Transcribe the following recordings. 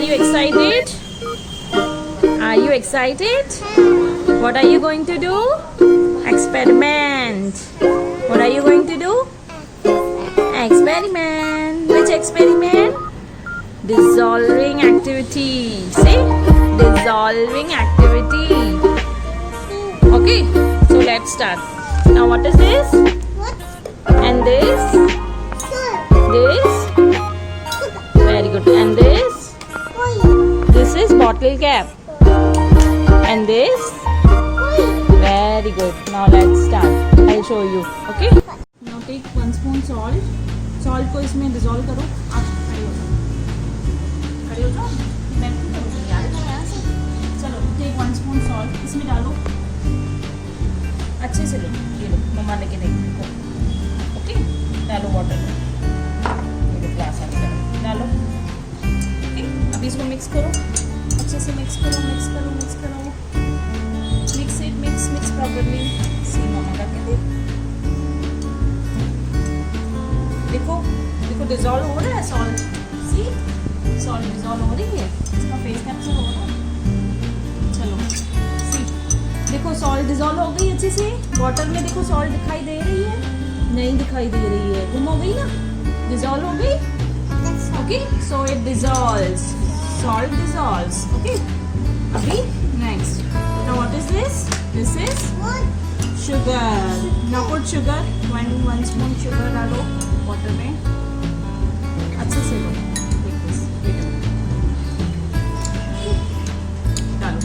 are you excited? Are you excited? What are you going to do? Experiment. What are you going to do? Experiment. Which experiment? Dissolving activity. Say, dissolving activity. Okay, so let's start. Now what is this? And this? This? Very good. And this? This is bottle cap. And this? Very good. Now let's start. I'll show you. Okay? Now take 1 spoon salt. Salt को इसमें dissolve करो. आप खड़े हो जाओ. मैं भी करूँगी यार यहाँ से. चलो take 1 spoon salt. इसमें डालो. अच्छे से लो. ये लो. मम्मा लेके देखो. ओके? डालो वाटर में. ये लो ग्लास आके डालो. ओके? अभी इसको मिक्स करो. अच्छे से मिक्स करो. मिक्स करो. मिक्स करो. Mix it. Mix properly. See मम्मा करके दे. देखो देखो डिजॉल्व हो रहा है सॉल्ट. सी सॉल्ट डिजॉल्व हो रही है. इसका फेस कैप्चर हो रहा है. चलो सी देखो सॉल्ट डिजॉल्व हो गई अच्छे से. वाटर में देखो सॉल्ट दिखाई दे रही है. नहीं दिखाई दे रही है. गुम हो गई ना. डिजॉल्व हो गई. Okay so it dissolves. Salt dissolves. Okay अभी next. Now what is this? This is sugar. Now put sugar. 1 spoon sugar डालो वाटर में. अच्छे से लो. डालो.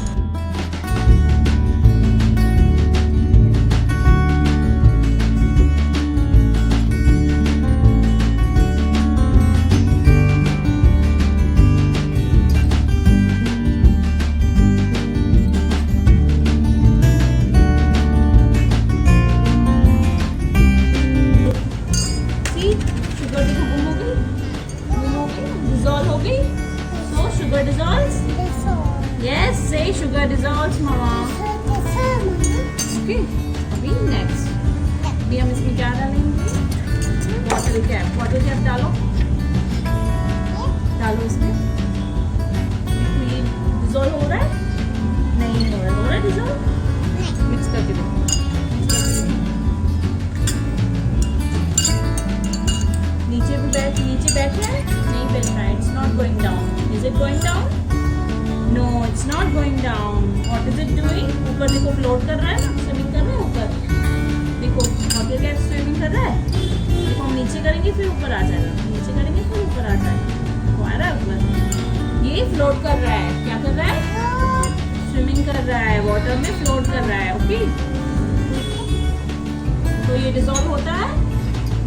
Sugar dissolves? Yes, say sugar dissolves, mama. Okay, अभी next. अभी हम इसमें क्या डालेंगे? Bottle cap. Bottle cap डालो. डालो इसमें. देखो ये dissolve हो रहा है? नहीं हो रहा है dissolve? Mix करके देखो. नीचे बैठ रहा है? नहीं बैठ रहा है. It's not going down. Is it going down? No, it's not going down. What is it doing? ऊपर देखो फ्लोट कर रहा है ना. स्विमिंग कर रहा है ऊपर. देखो वाटर कैप स्विमिंग कर रहा है. देखो हम नीचे करेंगे फिर ऊपर आ जाएगा. नीचे करेंगे फिर ऊपर आ जाएगा. वो आ रहा है ऊपर. ये फ्लोट कर रहा है. क्या कर रहा है? स्विमिंग कर रहा है. वाटर में फ्लोट कर रहा है. ओके तो ये डिजॉल्व होता है?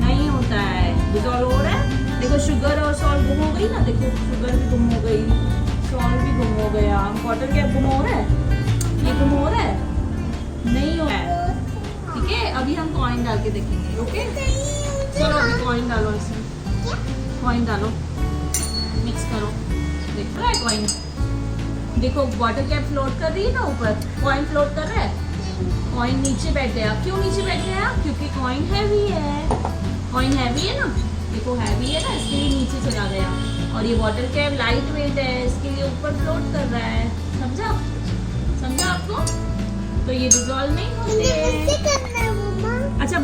नहीं होता है. डिजॉल्व हो रहा है. देखो शुगर और सॉल्ट गुम हो गई ना. देखो शुगर भी गुम हो गई. सॉल्ट भी गुम हो गया. वाटर कैप गुम हो रहा है. ये गुम हो रहा है? नहीं हो रहा है. ठीक है अभी हम कॉइन डाल के देखेंगे. ओके चलो अभी कॉइन डालो. इसमें कॉइन डालो. मिक्स करो. देख रहा है कॉइन? देखो वाटर कैप फ्लोट कर रही है ना ऊपर. कॉइन फ्लोट कर रहा है. कॉइन नीचे बैठ गया. क्यों नीचे बैठ गया? क्योंकि कॉइन हैवी है. कॉइन हैवी है ना. देखो हैवी है ना इसके लिए नीचे चला गया. और ये वाटर कैप लाइट वेट है इसके लिए ऊपर फ्लोट कर रहा है. समझा? समझा आपको? तो ये डिजॉल्व नहीं होते. अच्छा